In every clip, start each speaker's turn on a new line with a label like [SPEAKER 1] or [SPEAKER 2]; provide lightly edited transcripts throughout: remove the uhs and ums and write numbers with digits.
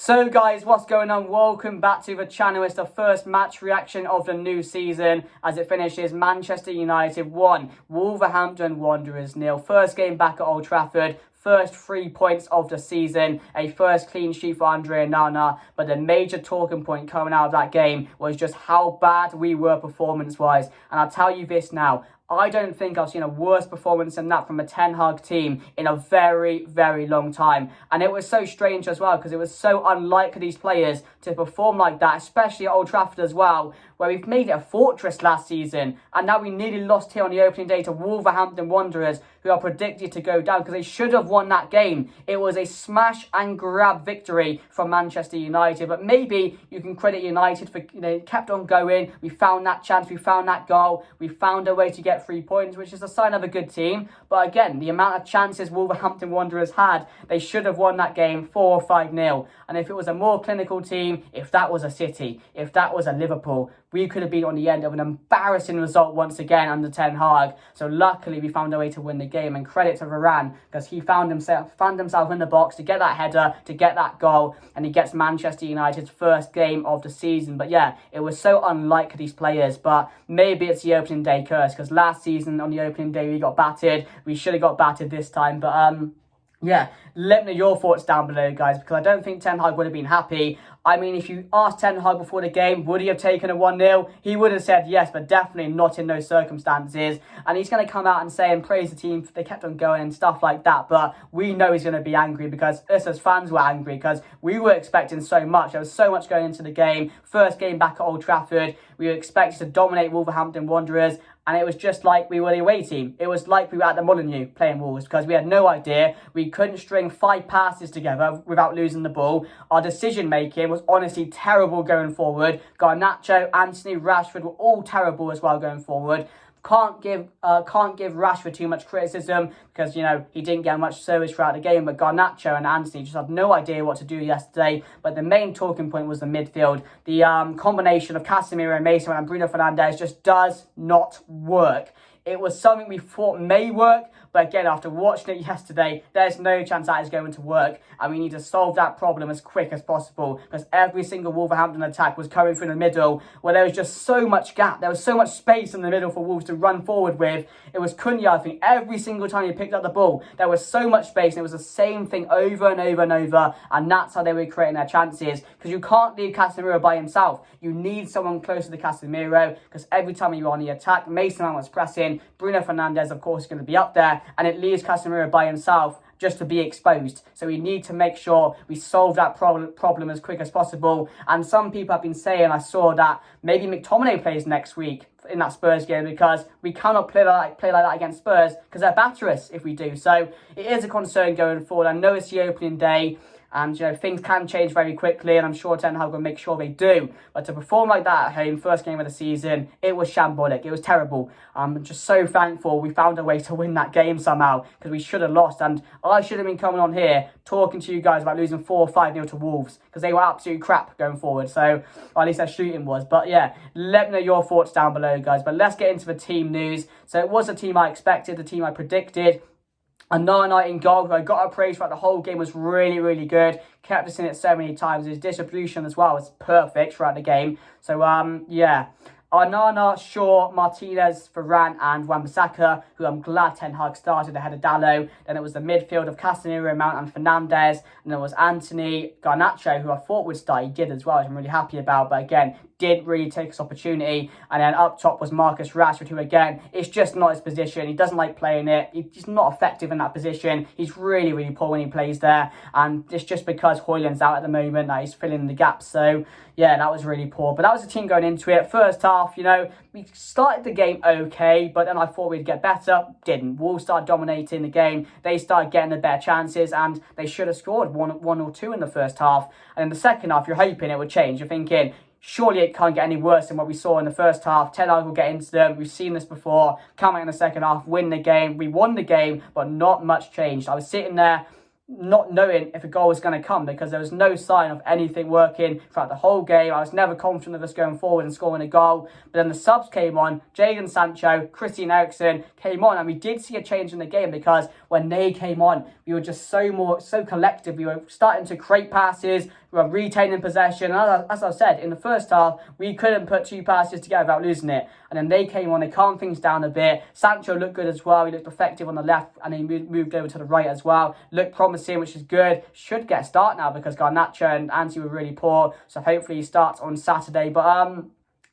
[SPEAKER 1] So guys, what's going on? Welcome back to the channel. It's the first match reaction of the new season as it finishes Manchester United 1, Wolverhampton Wanderers 0. First game back at Old Trafford. First 3 points of the season, a first clean sheet for Andre Onana, but the major talking point coming out of that game was just how bad we were performance-wise. And I'll tell you this now, I don't think I've seen a worse performance than that from a Ten Hag team in a very, very long time. And it was so strange as well because it was so unlike these players to perform like that, especially at Old Trafford as well, where we've made it a fortress last season. And now we nearly lost here on the opening day to Wolverhampton Wanderers, who are predicted to go down because they should have won that game. It was a smash and grab victory from Manchester United. But maybe you can credit United for, they kept on going. We found that chance, we found that goal, we found a way to get 3 points, which is a sign of a good team. But again, the amount of chances Wolverhampton Wanderers had, they should have won that game 4 or 5-0. And if it was a more clinical team, if that was a City, if that was a Liverpool, we could have been on the end of an embarrassing result once again under Ten Hag. So luckily we found a way to win the game, and credit to Varane because he found himself in the box to get that header, to get that goal, and he gets Manchester United's first game of the season. But yeah, it was so unlike these players, but maybe it's the opening day curse because last season on the opening day we got battered. We should have got battered this time, but yeah, let me know your thoughts down below, guys, because I don't think Ten Hag would have been happy. I mean, if you asked Ten Hag before the game, would he have taken a 1-0? He would have said yes, but definitely not in those circumstances. And he's going to come out and say and praise the team. They kept on going and stuff like that. But we know he's going to be angry because us as fans were angry because we were expecting so much. There was so much going into the game. First game back at Old Trafford. We were expected to dominate Wolverhampton Wanderers. And it was just like we were the away team. It was like we were at the Molineux playing Wolves because we had no idea. We couldn't string 5 passes together without losing the ball. Our decision making was honestly terrible going forward. Garnacho, Anthony, Rashford were all terrible as well going forward. Can't give Rashford too much criticism because, you know, he didn't get much service throughout the game. But Garnacho and Anthony just had no idea what to do yesterday. But the main talking point was the midfield. The combination of Casemiro and Mason and Bruno Fernandes just does not work. It was something we thought may work, but again, after watching it yesterday, there's no chance that is going to work. And we need to solve that problem as quick as possible because every single Wolverhampton attack was coming through the middle where there was just so much gap. There was so much space in the middle for Wolves to run forward with. It was Cunha, I think, every single time he picked up the ball. There was so much space and it was the same thing over and over and over. And that's how they were creating their chances because you can't leave Casemiro by himself. You need someone closer to Casemiro because every time you were on the attack, Mason Mount was pressing. Bruno Fernandes, of course, is going to be up there, and it leaves Casemiro by himself just to be exposed. So we need to make sure we solve that problem as quick as possible. And some people have been saying, I saw that maybe McTominay plays next week in that Spurs game because we cannot play like that against Spurs because they'll batter us if we do. So it is a concern going forward. I know it's the opening day, and, you know, things can change very quickly, and I'm sure Ten Hag will make sure they do. But to perform like that at home, first game of the season, it was shambolic. It was terrible. I'm just so thankful we found a way to win that game somehow because we should have lost. And I should have been coming on here talking to you guys about losing 4 or 5-0 to Wolves because they were absolute crap going forward. So, or at least their shooting was. But yeah, let me know your thoughts down below, guys. But let's get into the team news. So it was the team I expected, the team I predicted. Onana in goal, who I got a praise throughout the whole game, was really, really good. Kept us in it so many times. His distribution as well was perfect throughout the game. So, yeah. Onana, Shaw, Martinez, Varane and Wan-Bissaka, who I'm glad Ten Hag started ahead of Dalot. Then it was the midfield of Casemiro, Mount and Fernandes. And then it was Anthony, Garnacho, who I thought would start. He did as well, which I'm really happy about. But again, didn't really take his opportunity. And then up top was Marcus Rashford, who again, it's just not his position. He doesn't like playing it. He's not effective in that position. He's really, really poor when he plays there. And it's just because Højlund's out at the moment that he's filling in the gaps. So yeah, that was really poor. But that was the team going into it. First half, you know, we started the game okay, but then I thought we'd get better. Didn't. Wolves started dominating the game. They started getting the better chances, and they should have scored one or two in the first half. And in the second half, you're hoping it would change. You're thinking, surely it can't get any worse than what we saw in the first half. Ten Hag will get into them. We've seen this before. Come out in the second half, win the game. We won the game, but not much changed. I was sitting there not knowing if a goal was going to come because there was no sign of anything working throughout the whole game. I was never confident of us going forward and scoring a goal. But then the subs came on. Jadon Sancho, Christian Eriksen came on, and we did see a change in the game because when they came on, we were just so collective. We were starting to create passes, we were retaining possession. As I said, in the first half, we couldn't put 2 passes together without losing it. And then they came on, they calmed things down a bit. Sancho looked good as well. He looked effective on the left, and he moved over to the right as well. Looked promising, which is good. Should get a start now because Garnacho and Anti were really poor. So hopefully he starts on Saturday. But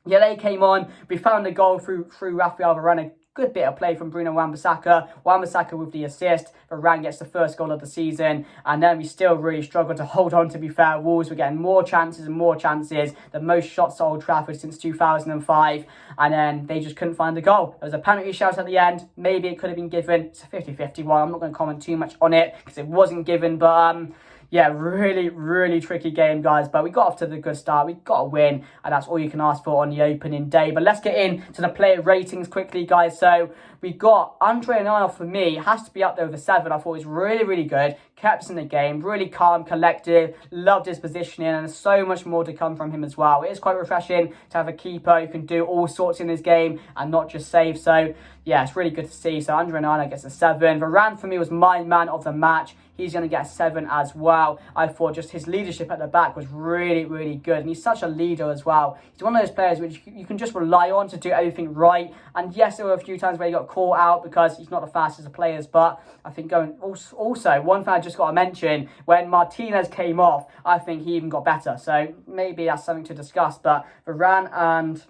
[SPEAKER 1] yeah, they came on. We found a goal through Rafael Varane. Good bit of play from Bruno Wan-Bissaka. Wan-Bissaka with the assist. Varane gets the first goal of the season. And then we still really struggled to hold on, to be fair. Wolves were getting more chances and more chances. The most shots at Old Trafford since 2005. And then they just couldn't find the goal. There was a penalty shout at the end. Maybe it could have been given. It's a 50-50 one. I'm not going to comment too much on it because it wasn't given. But yeah, really, really tricky game, guys. But we got off to the good start. We got a win, and that's all you can ask for on the opening day. But let's get into the player ratings quickly, guys. So we got Andre Onana, for me, has to be up there with a 7. I thought he was really, really good. Kept us in the game, really calm, collective, loved his positioning, and there's so much more to come from him as well. It is quite refreshing to have a keeper who can do all sorts in this game and not just save. So yeah, it's really good to see. So Andre Onana gets a 7. Varane, for me, was my man of the match. He's going to get a 7 as well. I thought just his leadership at the back was really, really good. And he's such a leader as well. He's one of those players which you can just rely on to do everything right. And yes, there were a few times where he got caught out because he's not the fastest of players. But I think also, one thing I just got to mention, when Martinez came off, I think he even got better. So maybe that's something to discuss. But Varane and,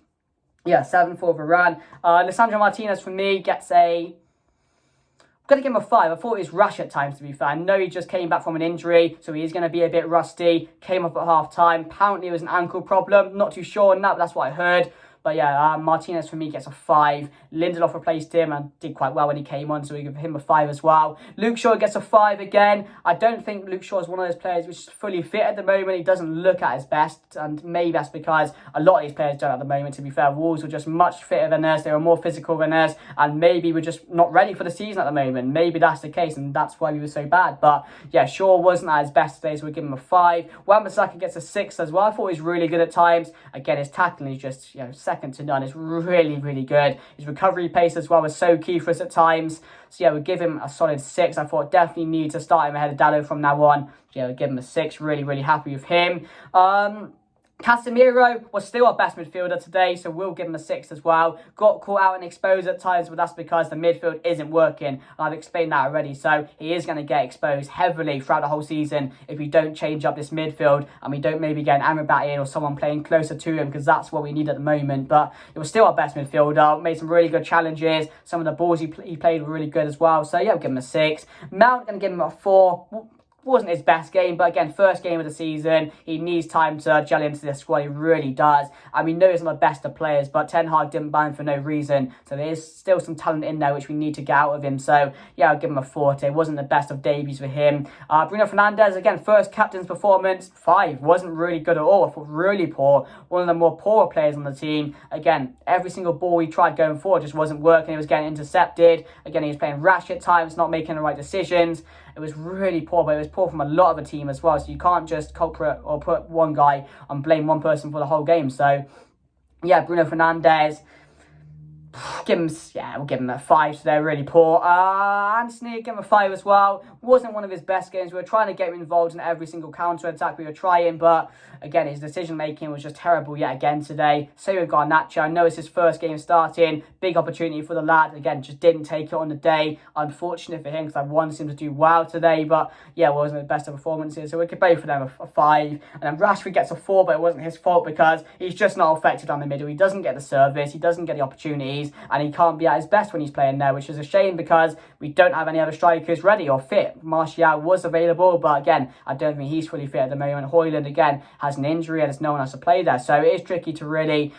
[SPEAKER 1] yeah, 7 for Varane. Lisandro Martinez, for me, gets a... I'm going to give him a 5. I thought he was rash at times, to be fair. I know he just came back from an injury, so he is going to be a bit rusty. Came up at half-time. Apparently it was an ankle problem. Not too sure on that, but that's what I heard. But yeah, Martinez for me gets a 5. Lindelof replaced him and did quite well when he came on, so we give him a 5 as well. Luke Shaw gets a 5 again. I don't think Luke Shaw is one of those players which is fully fit at the moment. He doesn't look at his best, and maybe that's because a lot of these players don't at the moment, to be fair. Wolves were just much fitter than us. They were more physical than us, and maybe we're just not ready for the season at the moment. Maybe that's the case, and that's why we were so bad. But yeah, Shaw wasn't at his best today, so we give him a 5. Wan-Bissaka gets a 6 as well. I thought he was really good at times. Again, his tackling is just, second to none. It's really, really good. His recovery pace as well was so key for us at times. So yeah, we'll give him a solid 6. I thought definitely need to start him ahead of Dalot from now on. So yeah, we'll give him a 6. Really, really happy with him. Casemiro was still our best midfielder today, so we'll give him a 6 as well. Got caught out and exposed at times, but that's because the midfield isn't working. And I've explained that already. So he is going to get exposed heavily throughout the whole season if we don't change up this midfield and we don't maybe get an Amrabat in or someone playing closer to him, because that's what we need at the moment. But it was still our best midfielder. Made some really good challenges. Some of the balls he played were really good as well. So yeah, we'll give him a 6. Mount, going to give him a 4. Wasn't his best game, but again, first game of the season, he needs time to gel into this squad. He really does. And we know he's not the best of players, but Ten Hag didn't buy him for no reason. So there is still some talent in there which we need to get out of him. So yeah, I'll give him a 4. It wasn't the best of debuts for him. Bruno Fernandes, again, first captain's performance, 5. Wasn't really good at all. I thought really poor. One of the more poorer players on the team. Again, every single ball he tried going forward just wasn't working. He was getting intercepted. Again, he was playing rash at times, not making the right decisions. It was really poor, but it was poor from a lot of the team as well. So you can't just culprit or put one guy and blame one person for the whole game. So yeah, Bruno Fernandes, we'll give him a 5. So they're really poor. Anthony, give him a 5 as well. Wasn't one of his best games. We were trying to get him involved in every single counter attack we were trying, but again, his decision making was just terrible yet again today. Same with Garnacho. I know it's his first game starting. Big opportunity for the lad. Again, just didn't take it on the day. Unfortunate for him because I wanted him to do well today, but yeah, it wasn't the best of performances. So we could both for them a 5. And then Rashford gets a 4, but it wasn't his fault because he's just not effective down the middle. He doesn't get the service. He doesn't get the opportunities. And he can't be at his best when he's playing there, which is a shame because we don't have any other strikers ready or fit. Martial was available, but again, I don't think he's fully fit at the moment. Højlund, again, has an injury and there's no one else to play there. So it is tricky to really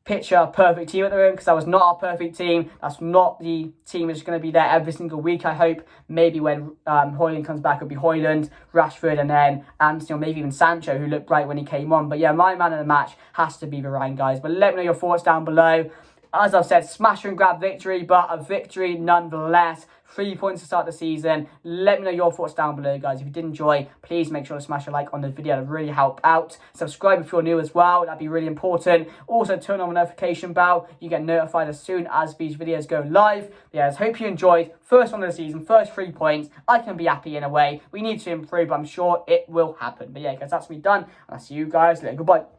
[SPEAKER 1] picture a perfect team at the moment because that was not our perfect team. That's not the team that's going to be there every single week, I hope. Maybe when Højlund comes back, it'll be Højlund, Rashford, and then Anthony, or maybe even Sancho, who looked great when he came on. But yeah, my man of the match has to be Varane, guys. But let me know your thoughts down below. As I've said, smash and grab victory, but a victory nonetheless. 3 points to start the season. Let me know your thoughts down below, guys. If you did enjoy, please make sure to smash a like on the video. That'd really help out. Subscribe if you're new as well. That'd be really important. Also, turn on the notification bell. You get notified as soon as these videos go live. Yeah, I hope you enjoyed. First one of the season, first 3 points. I can be happy in a way. We need to improve, but I'm sure it will happen. But yeah, guys, that's me done. And I'll see you guys later. Goodbye.